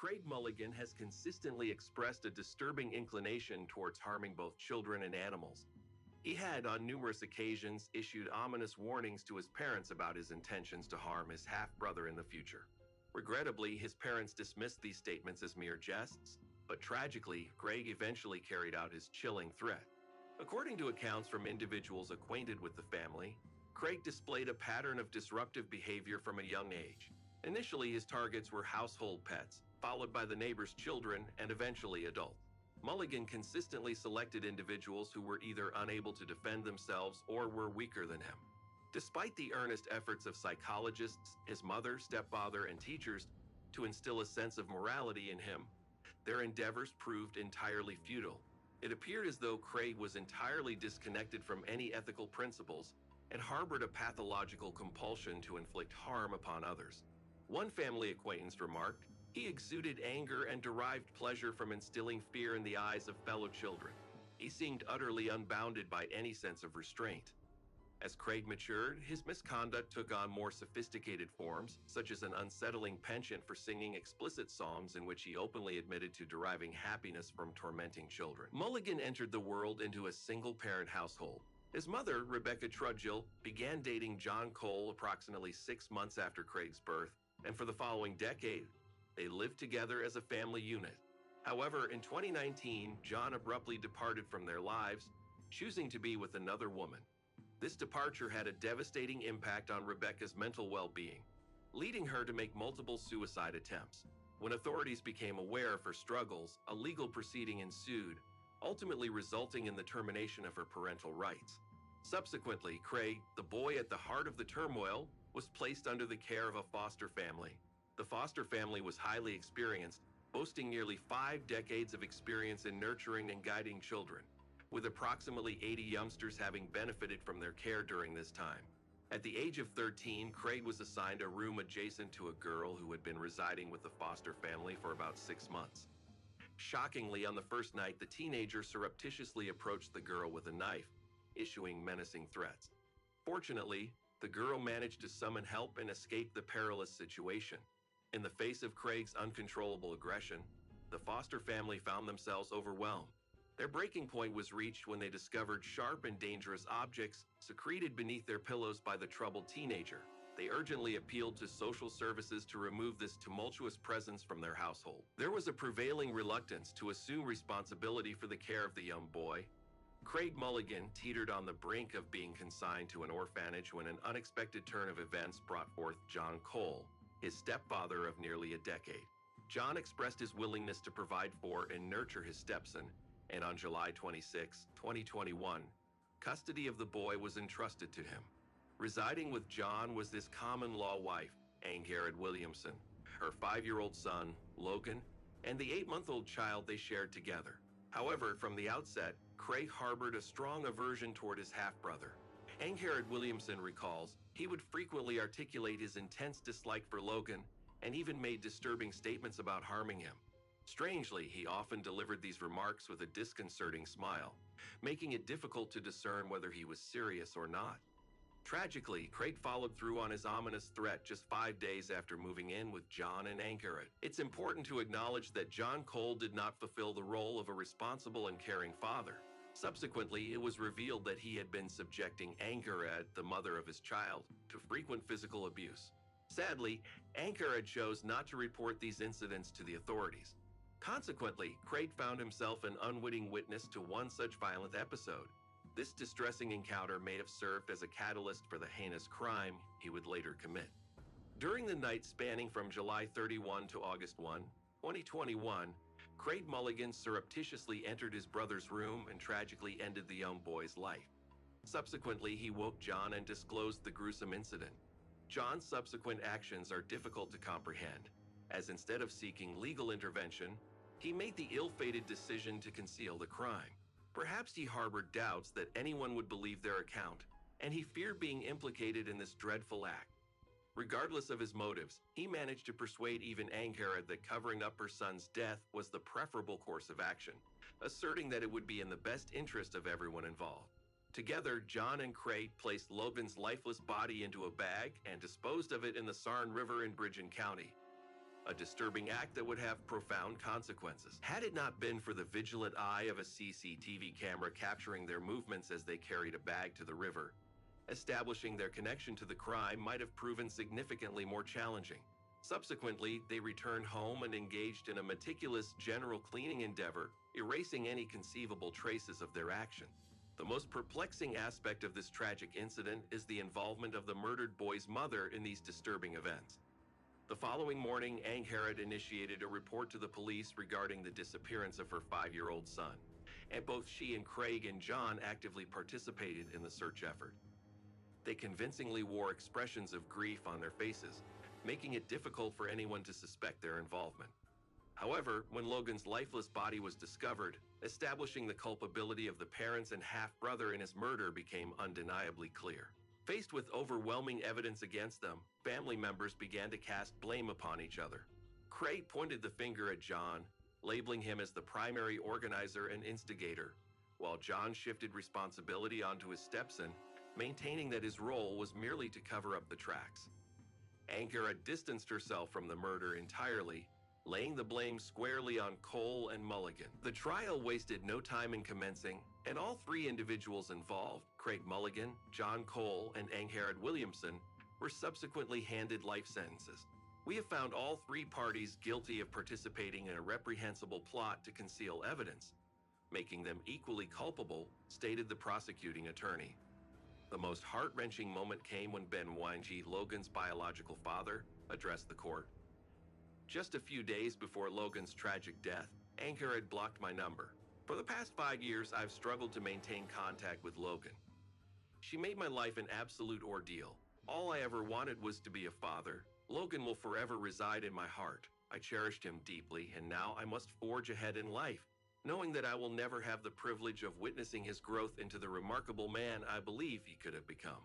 Craig Mulligan has consistently expressed a disturbing inclination towards harming both children and animals. He had, on numerous occasions, issued ominous warnings to his parents about his intentions to harm his half-brother in the future. Regrettably, his parents dismissed these statements as mere jests, but tragically, Craig eventually carried out his chilling threat. According to accounts from individuals acquainted with the family, Craig displayed a pattern of disruptive behavior from a young age. Initially, his targets were household pets, followed by the neighbor's children, and eventually adults. Mulligan consistently selected individuals who were either unable to defend themselves or were weaker than him. Despite the earnest efforts of psychologists, his mother, stepfather, and teachers to instill a sense of morality in him, their endeavors proved entirely futile. It appeared as though Craig was entirely disconnected from any ethical principles and harbored a pathological compulsion to inflict harm upon others. One family acquaintance remarked, "He exuded anger and derived pleasure from instilling fear in the eyes of fellow children. He seemed utterly unbounded by any sense of restraint." As Craig matured, his misconduct took on more sophisticated forms, such as an unsettling penchant for singing explicit songs in which he openly admitted to deriving happiness from tormenting children. Mulligan entered the world into a single-parent household. His mother, Rebecca Trudgill, began dating John Cole approximately 6 months after Craig's birth, and for the following decade, they lived together as a family unit. However, in 2019, John abruptly departed from their lives, choosing to be with another woman. This departure had a devastating impact on Rebecca's mental well-being, leading her to make multiple suicide attempts. When authorities became aware of her struggles, a legal proceeding ensued, ultimately resulting in the termination of her parental rights. Subsequently, Craig, the boy at the heart of the turmoil, was placed under the care of a foster family. The foster family was highly experienced, boasting nearly 5 decades of experience in nurturing and guiding children, with approximately 80 youngsters having benefited from their care during this time. At the age of 13, Craig was assigned a room adjacent to a girl who had been residing with the foster family for about 6 months. Shockingly, on the first night, the teenager surreptitiously approached the girl with a knife, issuing menacing threats. Fortunately, the girl managed to summon help and escape the perilous situation. In the face of Craig's uncontrollable aggression, the foster family found themselves overwhelmed. Their breaking point was reached when they discovered sharp and dangerous objects secreted beneath their pillows by the troubled teenager. They urgently appealed to social services to remove this tumultuous presence from their household. There was a prevailing reluctance to assume responsibility for the care of the young boy. Craig Mulligan teetered on the brink of being consigned to an orphanage when an unexpected turn of events brought forth John Cole, his stepfather of nearly a decade. John expressed his willingness to provide for and nurture his stepson, and on July 26, 2021, custody of the boy was entrusted to him. Residing with John was this common-law wife, Angharad Williamson, her 5-year-old son, Logan, and the 8-month-old child they shared together. However, from the outset, Craig harbored a strong aversion toward his half-brother. Angharad Williamson recalls, he would frequently articulate his intense dislike for Logan and even made disturbing statements about harming him. Strangely, he often delivered these remarks with a disconcerting smile, making it difficult to discern whether he was serious or not. Tragically, Craig followed through on his ominous threat just 5 days after moving in with John and Angharad. It's important to acknowledge that John Cole did not fulfill the role of a responsible and caring father. Subsequently, it was revealed that he had been subjecting Angharad, the mother of his child, to frequent physical abuse. Sadly, Angharad chose not to report these incidents to the authorities. Consequently, Craig found himself an unwitting witness to one such violent episode. This distressing encounter may have served as a catalyst for the heinous crime he would later commit. During the night spanning from July 31 to August 1, 2021, Craig Mulligan surreptitiously entered his brother's room and tragically ended the young boy's life. Subsequently, he woke John and disclosed the gruesome incident. John's subsequent actions are difficult to comprehend, as instead of seeking legal intervention, he made the ill-fated decision to conceal the crime. Perhaps he harbored doubts that anyone would believe their account, and he feared being implicated in this dreadful act. Regardless of his motives, he managed to persuade even Angharad that covering up her son's death was the preferable course of action, asserting that it would be in the best interest of everyone involved. Together, John and Craig placed Logan's lifeless body into a bag and disposed of it in the Sarn River in Bridgen County. a disturbing act that would have profound consequences. Had it not been for the vigilant eye of a CCTV camera capturing their movements as they carried a bag to the river, establishing their connection to the crime might have proven significantly more challenging. Subsequently, they returned home and engaged in a meticulous general cleaning endeavor, erasing any conceivable traces of their action. The most perplexing aspect of this tragic incident is the involvement of the murdered boy's mother in these disturbing events. The following morning, Angharad initiated a report to the police regarding the disappearance of her 5-year-old son, and both she and Craig and John actively participated in the search effort. They convincingly wore expressions of grief on their faces, making it difficult for anyone to suspect their involvement. However, when Logan's lifeless body was discovered, establishing the culpability of the parents and half-brother in his murder became undeniably clear. Faced with overwhelming evidence against them, family members began to cast blame upon each other. Craig pointed the finger at John, labeling him as the primary organizer and instigator, while John shifted responsibility onto his stepson, maintaining that his role was merely to cover up the tracks. Angharad distanced herself from the murder entirely, laying the blame squarely on Cole and Mulligan. The trial wasted no time in commencing, and all three individuals involved, Craig Mulligan, John Cole, and Angharad Williamson, were subsequently handed life sentences. We have found all three parties guilty of participating in a reprehensible plot to conceal evidence, making them equally culpable, stated the prosecuting attorney. The most heart-wrenching moment came when Ben Mwangi, Logan's biological father, addressed the court. Just a few days before Logan's tragic death, Angharad blocked my number. For the past 5 years, I've struggled to maintain contact with Logan. She made my life an absolute ordeal. All I ever wanted was to be a father. Logan will forever reside in my heart. I cherished him deeply, and now I must forge ahead in life, knowing that I will never have the privilege of witnessing his growth into the remarkable man I believe he could have become.